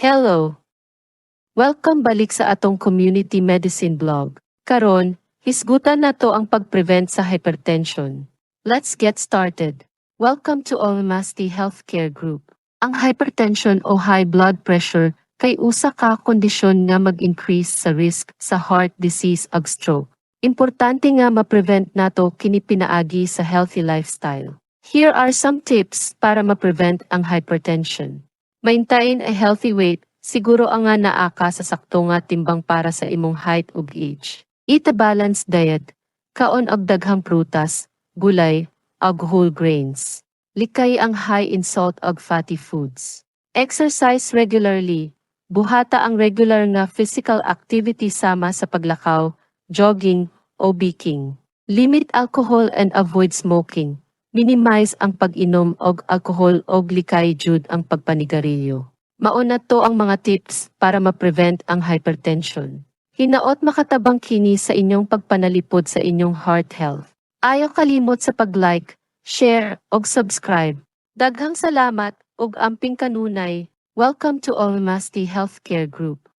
Hello! Welcome balik sa atong community medicine blog. Karon, hisgutan nato ang pag-prevent sa hypertension. Let's get started. Welcome to Almasty Healthcare Group. Ang hypertension o high blood pressure kay usa ka kondisyon nga mag-increase sa risk sa heart disease ug stroke. Importante nga ma-prevent nato kini pinaagi sa healthy lifestyle. Here are some tips para ma-prevent ang hypertension. Maintain a healthy weight, siguro ang nga naa ka sa sakto nga timbang para sa imong height ug age. Eat a balanced diet, kaon og daghang prutas, gulay, ug whole grains. Likay ang high in salt ug fatty foods. Exercise regularly, buhata ang regular nga physical activity sama sa paglakaw, jogging, o biking. Limit alcohol and avoid smoking. Minimize ang pag-inom og alcohol og likay jud ang pagpanigarilyo. Mauna to ang mga tips para ma-prevent ang hypertension. Hinaot makatabang kini sa inyong pagpanalipod sa inyong heart health. Ayaw kalimot sa pag-like, share, og subscribe. Daghang salamat og amping kanunay. Welcome to Almasty Healthcare Group.